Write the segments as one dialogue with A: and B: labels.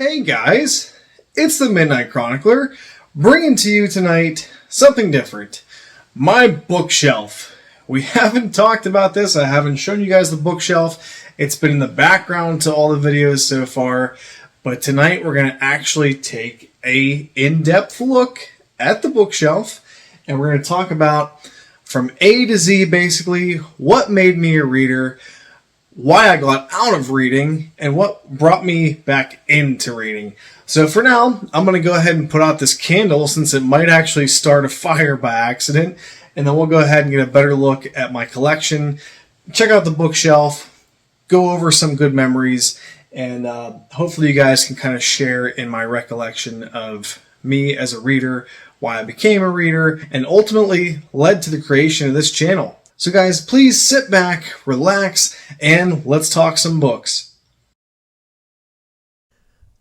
A: Hey guys, it's the Midnight Chronicler, bringing to you tonight something different. My bookshelf. We haven't talked about this, I haven't shown you guys the bookshelf. It's been in the background to all the videos so far, but tonight we're going to actually take a in-depth look at the bookshelf, and we're going to talk about from A to Z basically what made me a reader, why I got out of reading, and what brought me back into reading. So for now, I'm going to go ahead and put out this candle since it might actually start a fire by accident, and then we'll go ahead and get a better look at my collection, check out the bookshelf, go over some good memories, and hopefully you guys can kind of share in my recollection of me as a reader, why I became a reader, and ultimately led to the creation of this channel. So guys, please sit back, relax, and let's talk some books.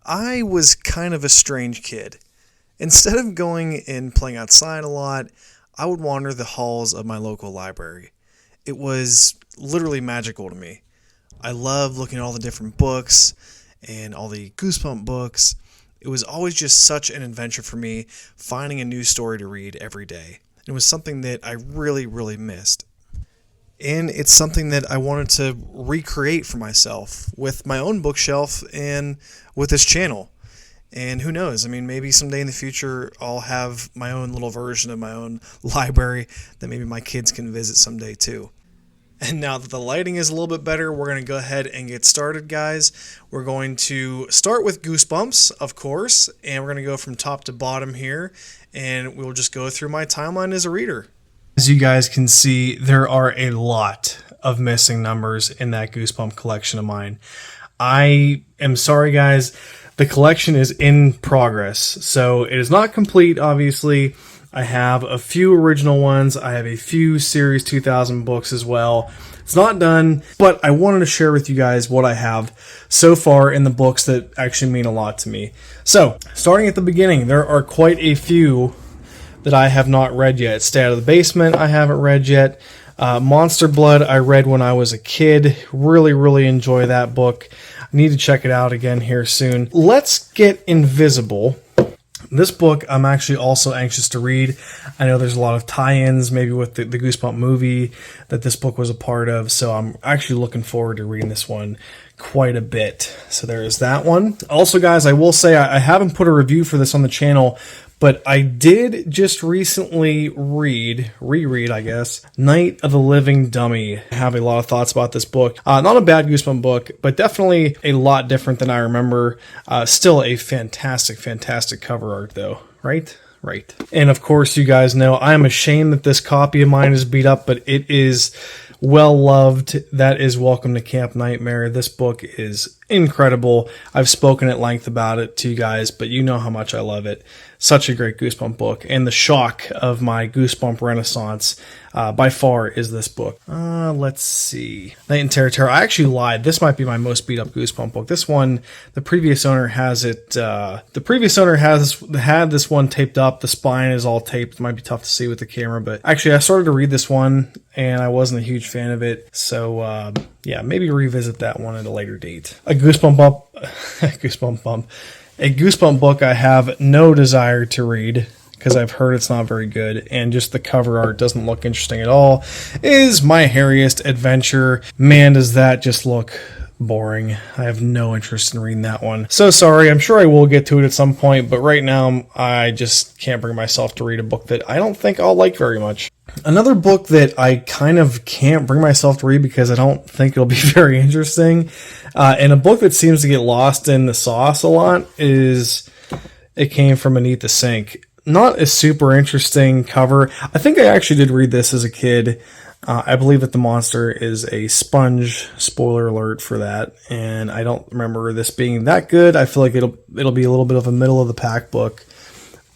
A: I was kind of a strange kid. Instead of going and playing outside a lot, I would wander the halls of my local library. It was literally magical to me. I loved looking at all the different books and all the Goosebumps books. It was always just such an adventure for me, finding a new story to read every day. It was something that I really, really missed. And it's something that I wanted to recreate for myself with my own bookshelf and with this channel. And who knows, I mean, maybe someday in the future I'll have my own little version of my own library that maybe my kids can visit someday too. And now that the lighting is a little bit better, we're going to go ahead and get started, guys. We're going to start with Goosebumps, of course, and we're going to go from top to bottom here, and we'll just go through my timeline as a reader. As you guys can see, there are a lot of missing numbers in that Goosebump collection of mine. I am sorry, guys. The collection is in progress, so it is not complete, obviously. I have a few original ones. I have a few Series 2000 books as well. It's not done, but I wanted to share with you guys what I have so far in the books that actually mean a lot to me. So, starting at the beginning, there are quite a few that I have not read yet. Stay Out of the Basement, I haven't read yet. Monster Blood, I read when I was a kid. Really, really enjoy that book. I need to check it out again here soon. Let's get Invisible. This book I'm actually also anxious to read. I know there's a lot of tie-ins, maybe with the Goosebump movie that this book was a part of, so I'm actually looking forward to reading this one quite a bit. So there is that one. Also, guys, I will say I haven't put a review for this on the channel, but I did just recently reread, I guess, Night of the Living Dummy. I have a lot of thoughts about this book. Not a bad Goosebump book, but definitely a lot different than I remember. Still a fantastic, fantastic cover art, though, right? Right. And of course, you guys know I am ashamed that this copy of mine is beat up, but it is well loved. That is Welcome to Camp Nightmare. This book is incredible. I've spoken at length about it to you guys, but you know how much I love it. Such a great Goosebump book, and the shock of my Goosebump renaissance by far is this book. Let's see. Night in Terror. I actually lied. This might be my most beat up Goosebump book. This one, the previous owner has it. The previous owner had this one taped up. The spine is all taped. It might be tough to see with the camera, but actually I started to read this one and I wasn't a huge fan of it. So yeah, maybe revisit that one at a later date. A Goosebump book I have no desire to read because I've heard it's not very good, and just the cover art doesn't look interesting at all, is My Hairiest Adventure. Man, does that just look boring. I have no interest in reading that one. So sorry, I'm sure I will get to it at some point, but right now I just can't bring myself to read a book that I don't think I'll like very much. Another book that I kind of can't bring myself to read because I don't think it'll be very interesting, and a book that seems to get lost in the sauce a lot, is It Came From Beneath the Sink. Not a super interesting cover. I think I actually did read this as a kid. I believe that the monster is a sponge. Spoiler alert for that. And I don't remember this being that good. I feel like it'll be a little bit of a middle of the pack book.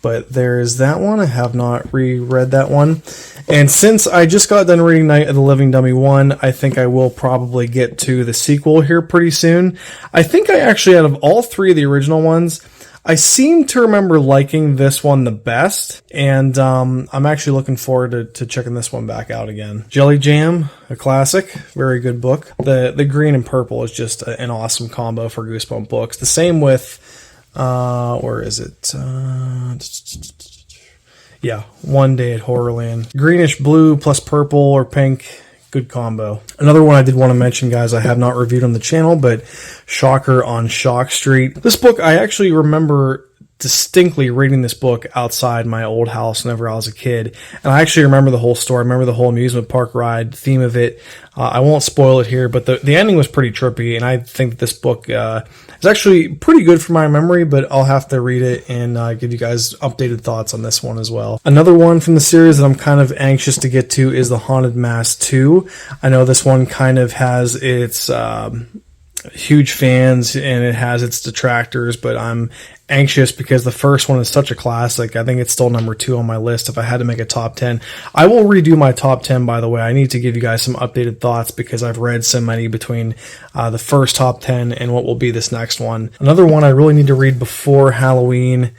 A: But there's that one. I have not reread that one. And since I just got done reading Night of the Living Dummy 1, I think I will probably get to the sequel here pretty soon. I think I actually, out of all three of the original ones, I seem to remember liking this one the best, and I'm actually looking forward to checking this one back out again. Jelly Jam, a classic, very good book. The green and purple is just an awesome combo for Goosebump books. The same with
B: Where is it? Yeah, One Day at Horrorland. Greenish blue plus purple or pink. Good combo. Another one I did want to mention, guys, I have not reviewed on the channel, but Shocker on Shock Street. This book, I actually remember distinctly reading this book outside my old house whenever I was a kid. And I actually remember the whole story. I remember the whole amusement park ride theme of it. I won't spoil it here, but the ending was pretty trippy. And I think that this book is actually pretty good for my memory, but I'll have to read it and give you guys updated thoughts on this one as well. Another one from the series that I'm kind of anxious to get to is The Haunted Mask 2. I know this one kind of has its huge fans and it has its detractors, but I'm anxious because the first one is such a classic. I think it's still number 2 on my list if I had to make a top 10. I will redo my top 10, by the way. I need to give you guys some updated thoughts because I've read so many between the first top 10 and what will be this next one. Another one I really need to read before Halloween.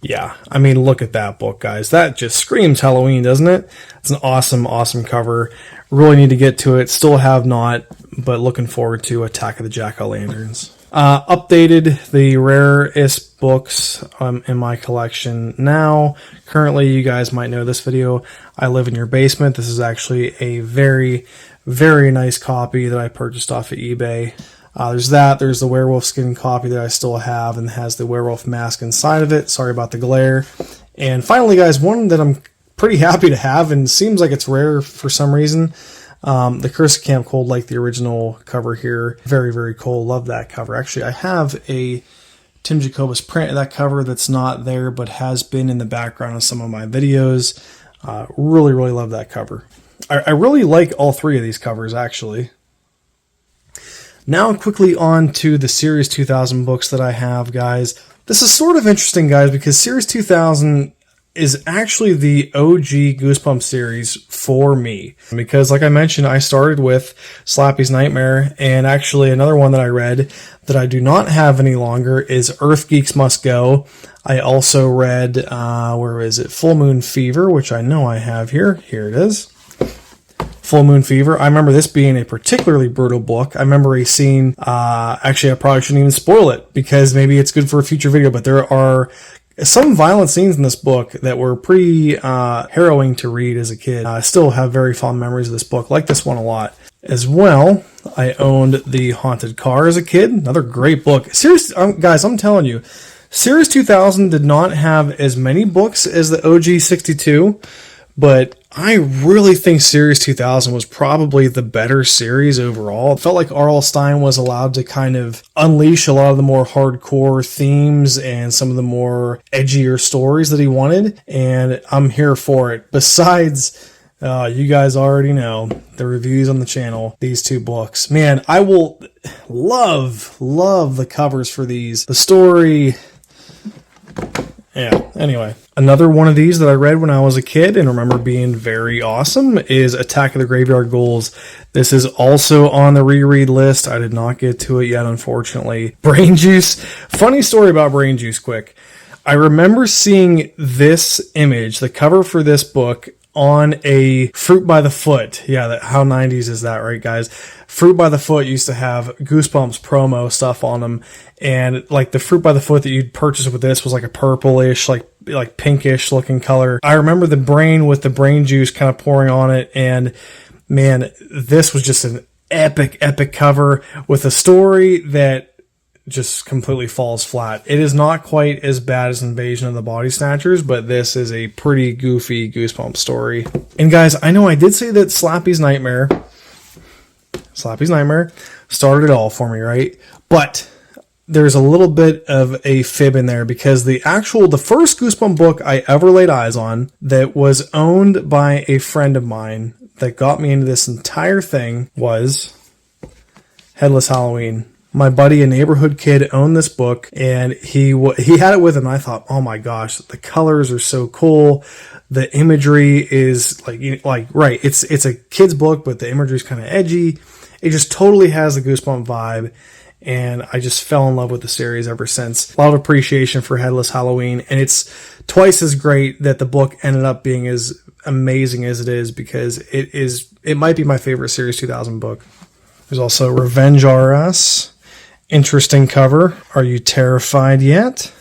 B: Yeah, I mean, look at that book, guys. That just screams Halloween, doesn't it? It's an awesome, awesome cover. Really need to get to it. Still have not, but looking forward to Attack of the Jack-o'-lanterns. Updated the rarest books in my collection now. Currently, you guys might know this video. I Live in Your Basement. This is actually a very, very nice copy that I purchased off of eBay. There's that. There's the werewolf skin copy that I still have and has the werewolf mask inside of it. Sorry about the glare. And finally, guys, one that I'm pretty happy to have and seems like it's rare for some reason. The Curse of Camp Cold, like the original cover here. Very, very cool. Love that cover. Actually, I have a Tim Jacobus print of that cover that's not there, but has been in the background of some of my videos. Really, really love that cover. I really like all 3 of these covers, actually. Now, quickly on to the Series 2000 books that I have, guys. This is sort of interesting, guys, because Series 2000 is actually the OG Goosebumps series for me. Because, like I mentioned, I started with Slappy's Nightmare, and actually another one that I read that I do not have any longer is Earth Geeks Must Go. I also read, where is it? Full Moon Fever, which I know I have here. Here it is. Full Moon Fever. I remember this being a particularly brutal book. I remember a scene, actually I probably shouldn't even spoil it because maybe it's good for a future video, but there are some violent scenes in this book that were pretty harrowing to read as a kid. I still have very fond memories of this book. Like this one a lot. As well, I owned The Haunted Car as a kid. Another great book. Seriously, guys, I'm telling you, Series 2000 did not have as many books as the OG 62, but I really think Series 2000 was probably the better series overall. It felt like R.L. Stine was allowed to kind of unleash a lot of the more hardcore themes and some of the more edgier stories that he wanted, and I'm here for it. Besides, you guys already know the reviews on the channel, these 2 books. Man, I will love the covers for these. The story... Yeah, anyway. Another one of these that I read when I was a kid and remember being very awesome is Attack of the Graveyard Ghouls. This is also on the reread list. I did not get to it yet, unfortunately. Brain Juice. Funny story about Brain Juice, quick. I remember seeing this image, the cover for this book, on a Fruit by the Foot. Yeah, how 90s is that, right, guys? Fruit by the Foot used to have Goosebumps promo stuff on them, and like the Fruit by the Foot that you'd purchase with this was like a purplish, like pinkish looking color. I remember the brain with the brain juice kind of pouring on it, and man, this was just an epic cover with a story that just completely falls flat. It is not quite as bad as Invasion of the Body Snatchers, but this is a pretty goofy Goosebumps story. And guys, I know I did say that Slappy's Nightmare started it all for me, right? But there's a little bit of a fib in there because the first Goosebump book I ever laid eyes on that was owned by a friend of mine that got me into this entire thing was Headless Halloween. My buddy, a neighborhood kid, owned this book, and he had it with him. And I thought, oh my gosh, the colors are so cool. The imagery is right. It's a kid's book, but the imagery is kind of edgy. It just totally has the Goosebump vibe, and I just fell in love with the series ever since. A lot of appreciation for Headless Halloween, and it's twice as great that the book ended up being as amazing as it is because it might be my favorite Series 2000 book. There's also Revenge R.Us. Interesting cover. Are you terrified yet?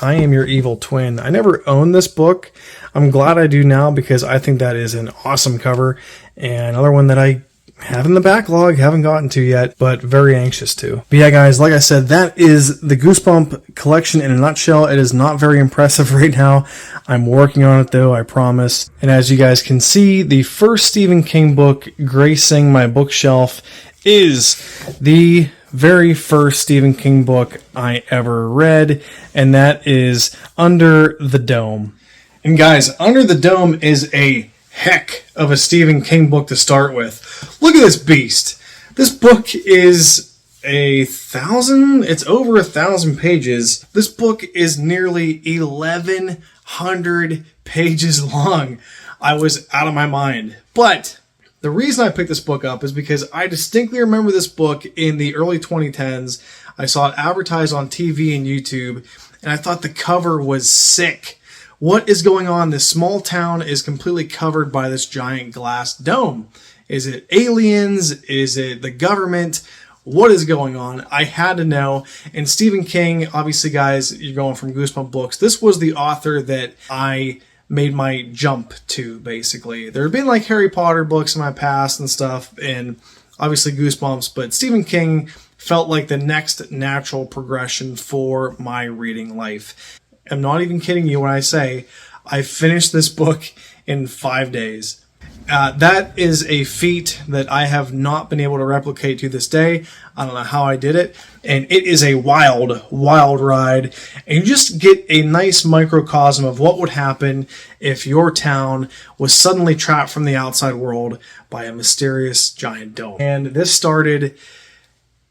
B: I Am Your Evil Twin. I never owned this book. I'm glad I do now because I think that is an awesome cover. And another one that I have in the backlog, haven't gotten to yet, but very anxious to. But yeah, guys, like I said, that is the Goosebump collection in a nutshell. It is not very impressive right now. I'm working on it, though, I promise. And as you guys can see, the first Stephen King book gracing my bookshelf is the very first Stephen King book I ever read, and that is Under the Dome. And guys, Under the Dome is a heck of a Stephen King book to start with. Look at this beast. This book is it's over 1,000 pages. This book is nearly 1,100 pages long. I was out of my mind. But the reason I picked this book up is because I distinctly remember this book in the early 2010s. I saw it advertised on TV and YouTube, and I thought the cover was sick. What is going on? This small town is completely covered by this giant glass dome. Is it aliens? Is it the government? What is going on? I had to know. And Stephen King, obviously, guys, you're going from Goosebumps Books. This was the author that I made my jump to, basically. There have been like Harry Potter books in my past and stuff, and obviously Goosebumps, but Stephen King felt like the next natural progression for my reading life. I'm not even kidding you when I say I finished this book in 5 days. That is a feat that I have not been able to replicate to this day. I don't know how I did it. And it is a wild, wild ride. And you just get a nice microcosm of what would happen if your town was suddenly trapped from the outside world by a mysterious giant dome. And this started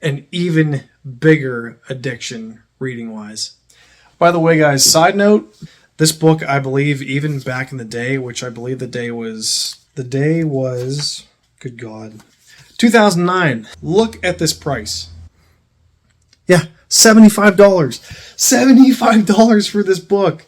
B: an even bigger addiction reading-wise. By the way, guys, side note, this book, I believe, even back in the day, which I believe the day was, good God, 2009. Look at this price. Yeah, $75. $75 for this book.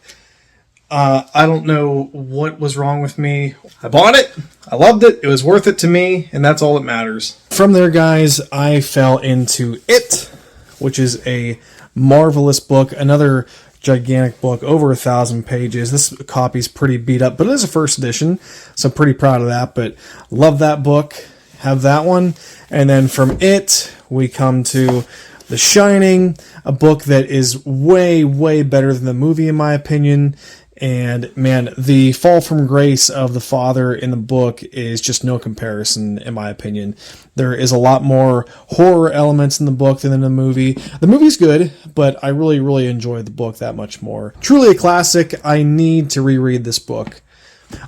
B: I don't know what was wrong with me. I bought it. I loved it. It was worth it to me, and that's all that matters. From there, guys, I fell into It, which is a marvelous book. Another gigantic book, over 1,000 pages. This copy's pretty beat up, but it is a first edition, so I'm pretty proud of that. But love that book. Have that one. And then from It, we come to The Shining, a book that is way, way better than the movie, in my opinion. And man, the fall from grace of the father in the book is just no comparison, in my opinion. There is a lot more horror elements in the book than in the movie. The movie's good, but I really, really enjoyed the book that much more. Truly a classic. I need to reread this book.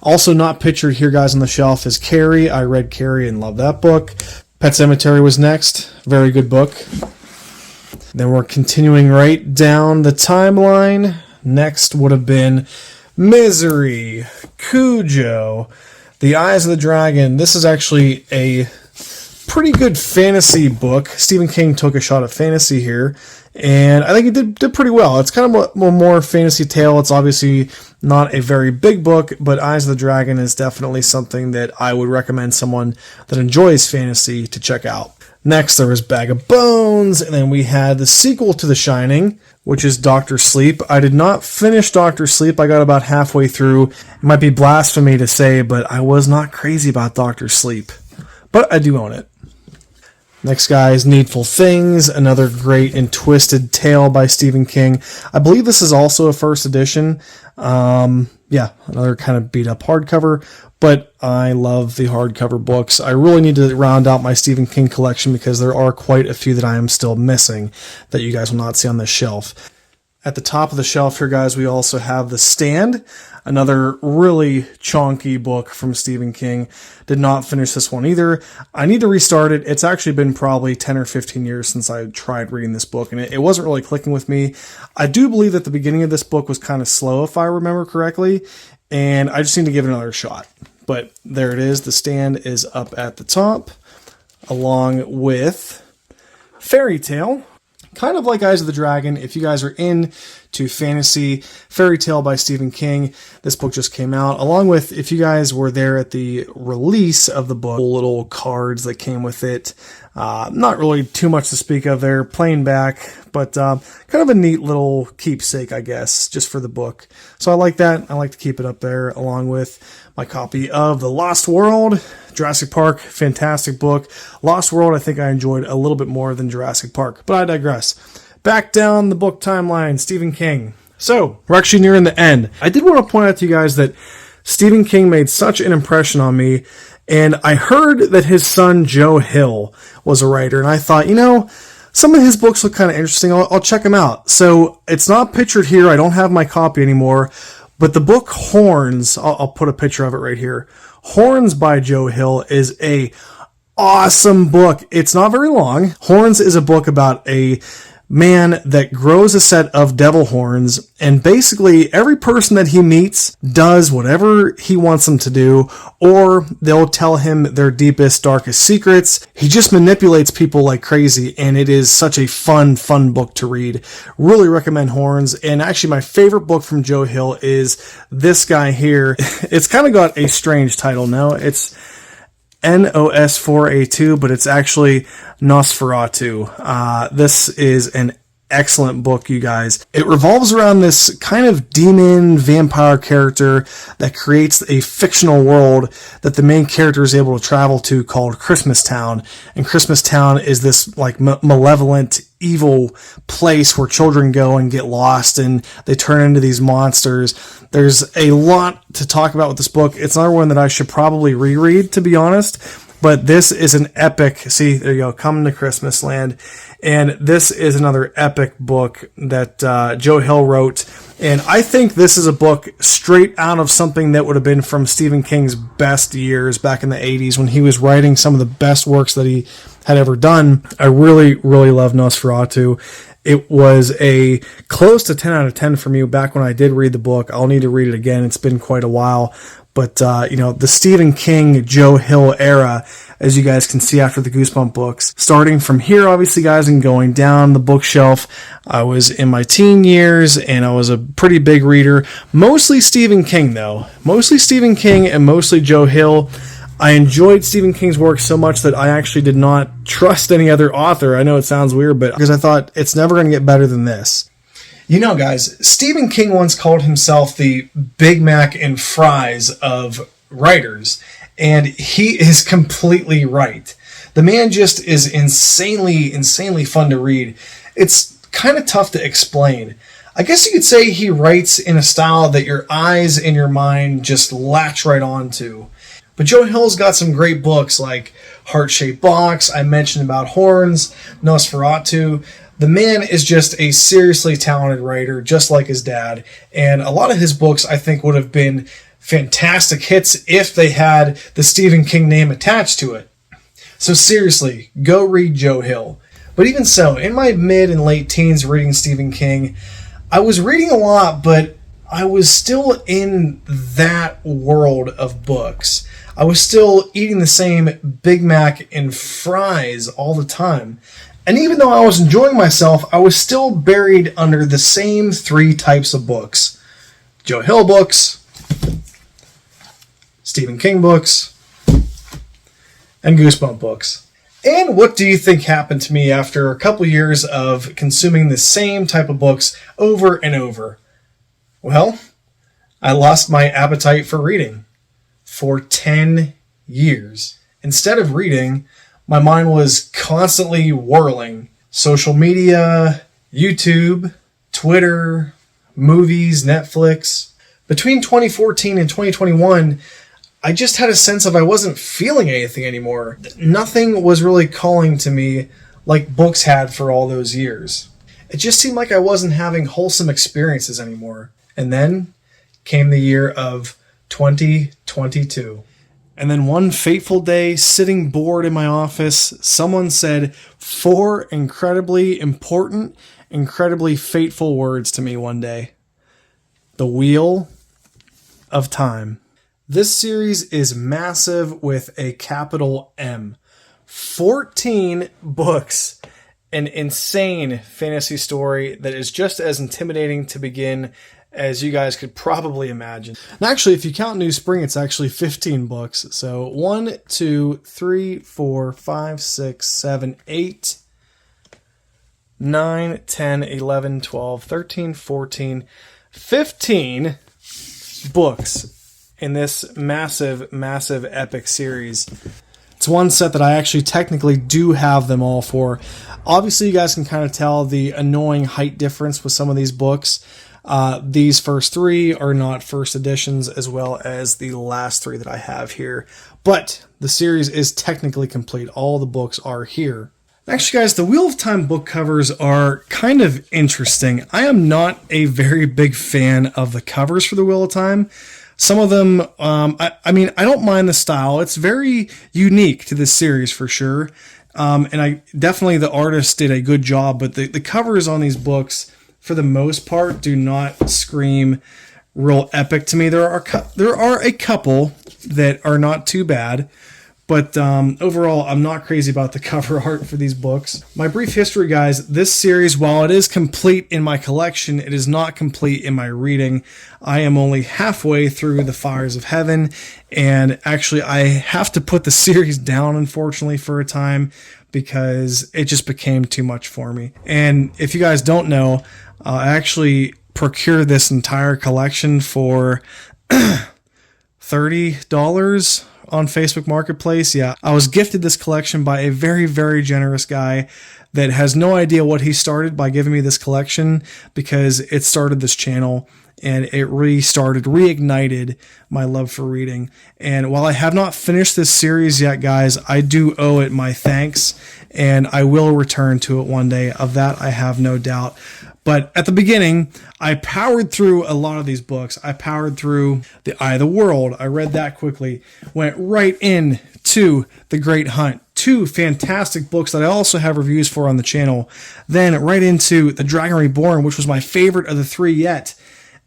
B: Also not pictured here, guys, on the shelf is Carrie. I read Carrie and loved that book. Pet Sematary was next. Very good book. Then we're continuing right down the timeline. Next would have been Misery, Cujo, The Eyes of the Dragon. This is actually a pretty good fantasy book. Stephen King took a shot at fantasy here, and I think he did pretty well. It's kind of a more fantasy tale. It's obviously not a very big book, but Eyes of the Dragon is definitely something that I would recommend someone that enjoys fantasy to check out. Next, there was Bag of Bones, and then we had the sequel to The Shining, which is Dr. Sleep. I did not finish Dr. Sleep. I got about halfway through. It might be blasphemy to say, but I was not crazy about Dr. Sleep. But I do own it. Next, guys, Needful Things, another great and twisted tale by Stephen King. I believe this is also a first edition. Yeah, another kind of beat up hardcover, but I love the hardcover books. I really need to round out my Stephen King collection because there are quite a few that I am still missing that you guys will not see on this shelf. At the top of the shelf here, guys, we also have The Stand, another really chonky book from Stephen King. Did not finish this one either. I need to restart it. It's actually been probably 10 or 15 years since I tried reading this book, and it wasn't really clicking with me. I do believe that the beginning of this book was kind of slow, if I remember correctly, and I just need to give it another shot. But there it is. The Stand is up at the top, along with Fairy Tale. Kind of like Eyes of the Dragon, if you guys are into to fantasy, fairy tale by Stephen King. This book just came out, along with, if you guys were there at the release of the book, little cards that came with it. Not really too much to speak of there, plain back, but kind of a neat little keepsake, I guess, just for the book. So I like that. I like to keep it up there, along with my copy of The Lost World, Jurassic Park, fantastic book. Lost World, I think I enjoyed a little bit more than Jurassic Park, but I digress. Back down the book timeline, Stephen King. So, we're actually nearing the end. I did want to point out to you guys that Stephen King made such an impression on me, and I heard that his son, Joe Hill, was a writer, and I thought, some of his books look kind of interesting. I'll check them out. So, it's not pictured here. I don't have my copy anymore, but the book Horns, I'll put a picture of it right here. Horns by Joe Hill is a awesome book. It's not very long. Horns is a book about a man that grows a set of devil horns, and basically every person that he meets does whatever he wants them to do, or they'll tell him their deepest, darkest secrets. He just manipulates people like crazy, and it is such a fun book to read. Really recommend Horns. And actually my favorite book from Joe Hill is this guy here. It's kind of got a strange title now. It's NOS4A2, but it's actually Nosferatu. This is an excellent book, you guys. It revolves around this kind of demon vampire character that creates a fictional world that the main character is able to travel to called Christmas Town. And Christmas Town is this like malevolent, evil place where children go and get lost and they turn into these monsters. There's a lot to talk about with this book. It's another one that I should probably reread, to be honest. But this is an epic, see, there you go, Coming to Christmas Land. And this is another epic book that Joe Hill wrote. And I think this is a book straight out of something that would have been from Stephen King's best years back in the 80s when he was writing some of the best works that he had ever done. I really, really love Nosferatu. It was a close to 10 out of 10 for me back when I did read the book. I'll need to read it again. It's been quite a while. But, the Stephen King, Joe Hill era, as you guys can see after the Goosebumps books, starting from here, obviously, guys, and going down the bookshelf, I was in my teen years, and I was a pretty big reader. Mostly Stephen King, though. Mostly Stephen King and mostly Joe Hill. I enjoyed Stephen King's work so much that I actually did not trust any other author. I know it sounds weird, but because I thought it's never going to get better than this. Guys, Stephen King once called himself the Big Mac and fries of writers, and he is completely right. The man just is insanely fun to read. It's kind of tough to explain. I guess you could say he writes in a style that your eyes and your mind just latch right onto. But Joe Hill's got some great books like Heart-Shaped Box, I mentioned about Horns, Nosferatu. The man is just a seriously talented writer, just like his dad. And a lot of his books, I think, would have been fantastic hits if they had the Stephen King name attached to it. So seriously, go read Joe Hill. But even so, in my mid and late teens reading Stephen King, I was reading a lot, but I was still in that world of books. I was still eating the same Big Mac and fries all the time. And even though I was enjoying myself, I was still buried under the same three types of books. Joe Hill books, Stephen King books, and Goosebumps books. And what do you think happened to me after a couple years of consuming the same type of books over and over? Well, I lost my appetite for reading for 10 years. Instead of reading, my mind was constantly whirling. Social media, YouTube, Twitter, movies, Netflix. Between 2014 and 2021, I just had a sense of I wasn't feeling anything anymore. Nothing was really calling to me like books had for all those years. It just seemed like I wasn't having wholesome experiences anymore. And then came the year of 2022. And then one fateful day, sitting bored in my office, someone said 4 incredibly important, incredibly fateful words to me one day. The Wheel of Time. This series is massive with a capital M. 14 books an insane fantasy story that is just as intimidating to begin as you guys could probably imagine. And actually, if you count New Spring, it's actually 15 books. So 1, 2, 3, 4, 5, 6, 7, 8, 9, 10, 11, 12, 13, 14, 15 books in this massive, massive epic series. It's one set that I actually technically do have them all for. Obviously, you guys can kind of tell the annoying height difference with some of these books. These first 3 are not first editions, as well as the last 3 that I have here. But the series is technically complete. All the books are here. Actually, guys, the Wheel of Time book covers are kind of interesting. I am not a very big fan of the covers for the Wheel of Time. Some of them, I mean, I don't mind the style. It's very unique to this series for sure. And I definitely, the artist did a good job, but the covers on these books, for the most part, do not scream real epic to me. There are a couple that are not too bad, but overall, I'm not crazy about the cover art for these books. My brief history, guys, this series, while it is complete in my collection, it is not complete in my reading. I am only halfway through The Fires of Heaven, and actually, I have to put the series down, unfortunately, for a time, because it just became too much for me. And if you guys don't know, I actually procured this entire collection for $30 on Facebook Marketplace. Yeah, I was gifted this collection by a very, very generous guy that has no idea what he started by giving me this collection, because it started this channel and it reignited my love for reading. And while I have not finished this series yet, guys, I do owe it my thanks, and I will return to it one day. Of that, I have no doubt. But at the beginning, I powered through a lot of these books. I powered through The Eye of the World. I read that quickly. Went right into The Great Hunt. 2 fantastic books that I also have reviews for on the channel. Then right into The Dragon Reborn, which was my favorite of the 3 yet.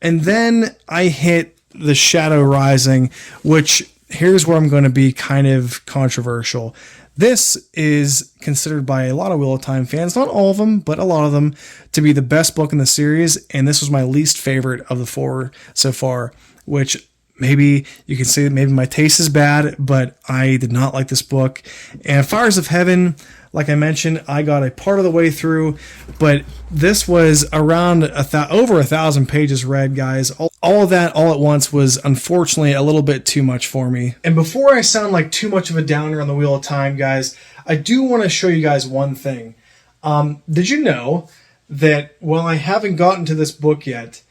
B: And then I hit The Shadow Rising, which here's where I'm going to be kind of controversial. This is considered by a lot of Wheel of Time fans, not all of them, but a lot of them, to be the best book in the series, and this was my least favorite of the 4 so far, which maybe you can say that maybe my taste is bad, but I did not like this book. And Fires of Heaven, like I mentioned, I got a part of the way through, but this was around over 1,000 pages read, guys. All of that all at once was unfortunately a little bit too much for me. And before I sound like too much of a downer on the Wheel of Time, guys, I do want to show you guys one thing. Did you know that while I haven't gotten to this book yet,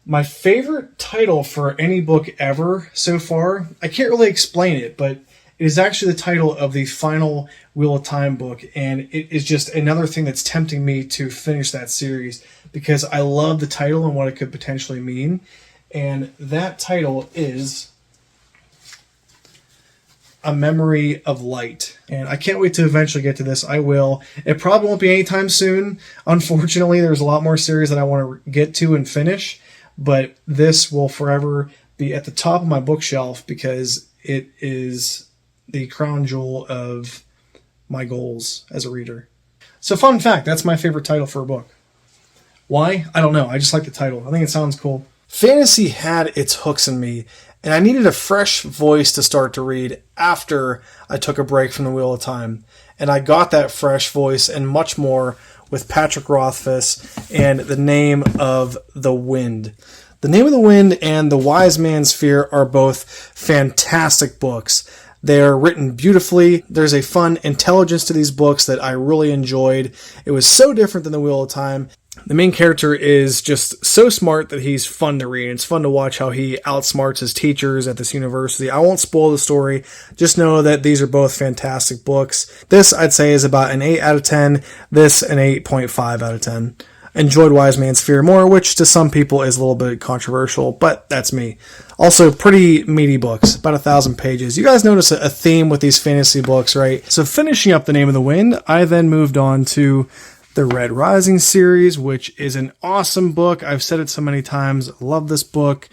B: my favorite title for any book ever so far, I can't really explain it, but it is actually the title of the final Wheel of Time book, and it is just another thing that's tempting me to finish that series, because I love the title and what it could potentially mean. And that title is A Memory of Light. And I can't wait to eventually get to this. I will. It probably won't be anytime soon. Unfortunately, there's a lot more series that I want to get to and finish, but this will forever be at the top of my bookshelf because it is the crown jewel of my goals as a reader. So fun fact, that's my favorite title for a book. Why? I don't know. I just like the title. I think it sounds cool. Fantasy had its hooks in me, and I needed a fresh voice to start to read after I took a break from the Wheel of Time. And I got that fresh voice and much more with Patrick Rothfuss and The Name of the Wind. The Name of the Wind and The Wise Man's Fear are both fantastic books. They are written beautifully. There's a fun intelligence to these books that I really enjoyed. It was so different than the Wheel of Time. The main character is just so smart that he's fun to read. It's fun to watch how he outsmarts his teachers at this university. I won't spoil the story. Just know that these are both fantastic books. This, I'd say, is about an 8 out of 10. This, an 8.5 out of 10. Enjoyed Wise Man's Fear more, which to some people is a little bit controversial, but that's me. Also, pretty meaty books, about 1,000 pages. You guys notice a theme with these fantasy books, right? So finishing up The Name of the Wind, I then moved on to the Red Rising series, which is an awesome book. I've said it so many times. Love this book.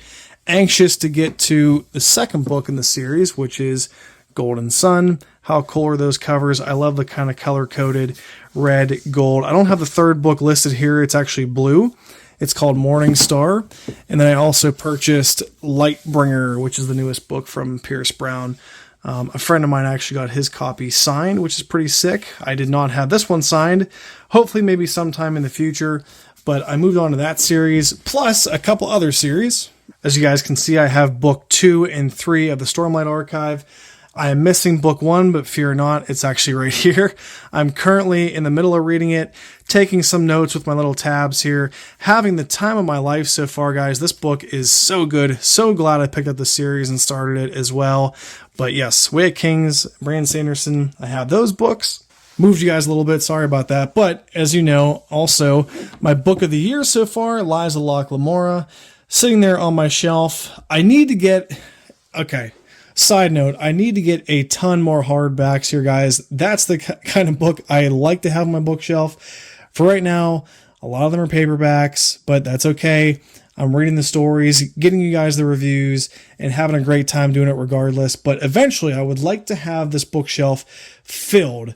B: Anxious to get to the second book in the series, which is Golden Sun. How cool are those covers? I love the kind of color-coded red, gold. I don't have the third book listed here. It's actually blue. It's called Morning Star. And then I also purchased Lightbringer, which is the newest book from Pierce Brown. A friend of mine actually got his copy signed, which is pretty sick. I did not have this one signed. Hopefully maybe sometime in the future. But I moved on to that series, plus a couple other series. As you guys can see, I have book 2 and 3 of the Stormlight Archive. I am missing book 1, but fear not, it's actually right here. I'm currently in the middle of reading it, taking some notes with my little tabs here, having the time of my life so far, guys. This book is so good. So glad I picked up the series and started it as well. But yes, Way of Kings, Brandon Sanderson, I have those books. Moved you guys a little bit, sorry about that. But as you know, also, my book of the year so far, Lies of Locke Lamora, sitting there on my shelf. I need to get... Okay. Side note, I need to get a ton more hardbacks here, guys. That's the kind of book I like to have on my bookshelf. For right now, a lot of them are paperbacks, but that's okay. I'm reading the stories, getting you guys the reviews, and having a great time doing it regardless. But eventually, I would like to have this bookshelf filled.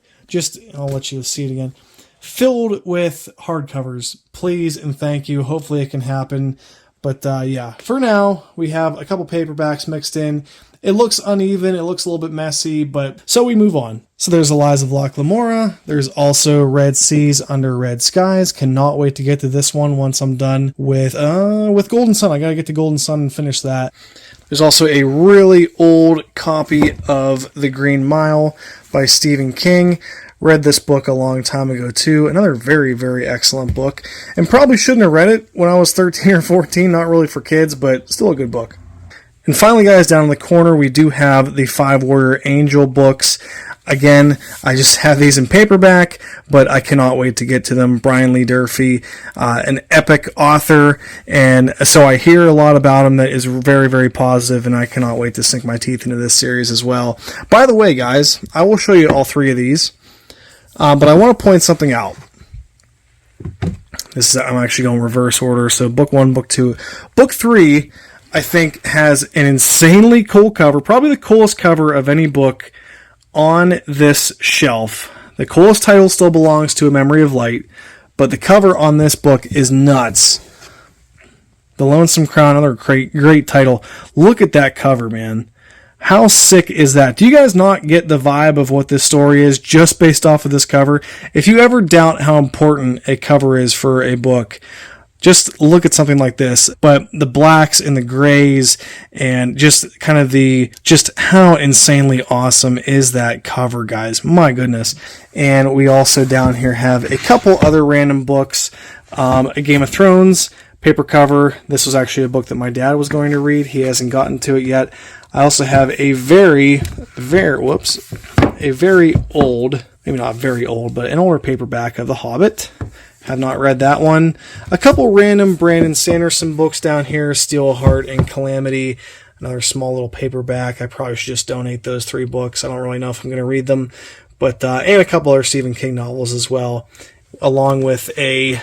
B: I'll let you see it again. Filled with hardcovers. Please and thank you. Hopefully it can happen. But yeah, for now, we have a couple paperbacks mixed in. It looks uneven, it looks a little bit messy, but so we move on. So there's The Lies of Locke Lamora. There's also Red Seas Under Red Skies. Cannot wait to get to this one once I'm done with Golden Sun. I gotta get to Golden Sun and finish that. There's also a really old copy of The Green Mile by Stephen King. Read this book a long time ago too. Another very, very excellent book. And probably shouldn't have read it when I was 13 or 14. Not really for kids, but still a good book. And finally, guys, down in the corner, we do have the 5 Warrior Angel books. Again, I just have these in paperback, but I cannot wait to get to them. Brian Lee Durfee, an epic author, and so I hear a lot about him that is very, very positive, and I cannot wait to sink my teeth into this series as well. By the way, guys, I will show you all 3 of these, but I want to point something out. I'm actually going reverse order, so book 1, book 2. Book 3... I think has an insanely cool cover, probably the coolest cover of any book on this shelf. The coolest title still belongs to A Memory of Light, but the cover on this book is nuts. The Lonesome Crown, another great title. Look at that cover, man. How sick is that? Do you guys not get the vibe of what this story is just based off of this cover? If you ever doubt how important a cover is for a book, just look at something like this. But the blacks and the grays and just kind of just how insanely awesome is that cover, guys. My goodness. And we also down here have a couple other random books. A Game of Thrones paper cover. This was actually a book that my dad was going to read. He hasn't gotten to it yet. I also have a very old, maybe not very old, but an older paperback of The Hobbit. Have not read that one. A couple random Brandon Sanderson books down here, Steelheart and Calamity. Another small little paperback. I probably should just donate those 3 books. I don't really know if I'm going to read them. But and a couple other Stephen King novels as well, along with a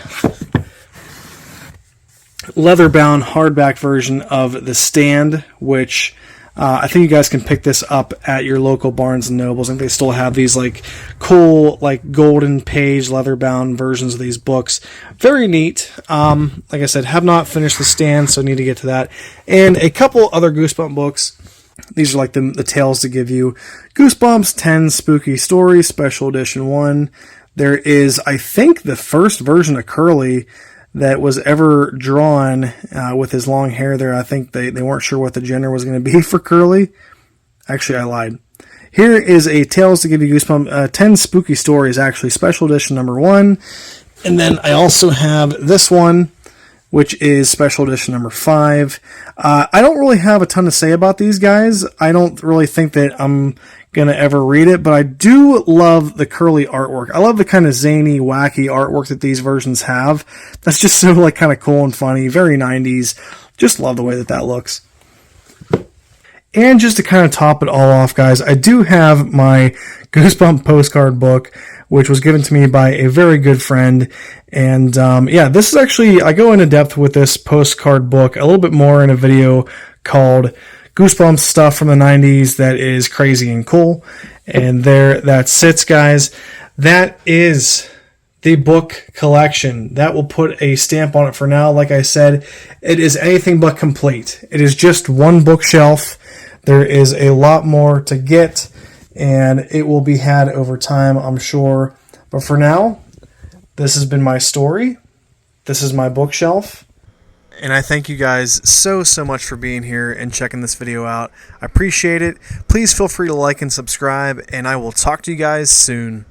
B: leather-bound hardback version of The Stand, which I think you guys can pick this up at your local Barnes & Nobles. I think they still have these cool golden page leather-bound versions of these books. Very neat. Like I said, have not finished The Stand, so need to get to that. And a couple other Goosebumps books. These are the tales to give you. Goosebumps 10 Spooky Stories, Special Edition 1. There is, I think, the first version of Curly that was ever drawn with his long hair there. I think they weren't sure what the gender was going to be for Curly. Actually, I lied. Here is a Tales to Give You Goosebumps 10 Spooky Stories, actually, Special Edition number 1. And then I also have this one, which is Special Edition number 5. I don't really have a ton to say about these guys. I don't really think that I'm going to ever read it, but I do love the Curly artwork. I love the kind of zany, wacky artwork that these versions have. That's just so kind of cool and funny, very 90s. Just love the way that looks. And just to kind of top it all off, guys, I do have my Goosebump postcard book, which was given to me by a very good friend. And yeah, this is actually, I go into depth with this postcard book a little bit more in a video called Goosebumps Stuff from the 90s that is crazy and cool. And there that sits, guys. That is the book collection. That will put a stamp on it for now. Like I said, it is anything but complete. It is just one bookshelf. There is a lot more to get, and it will be had over time, I'm sure. But for now, this has been my story. This is my bookshelf.
A: And I thank you guys so much for being here and checking this video out. I appreciate it. Please feel free to like and subscribe, and I will talk to you guys soon.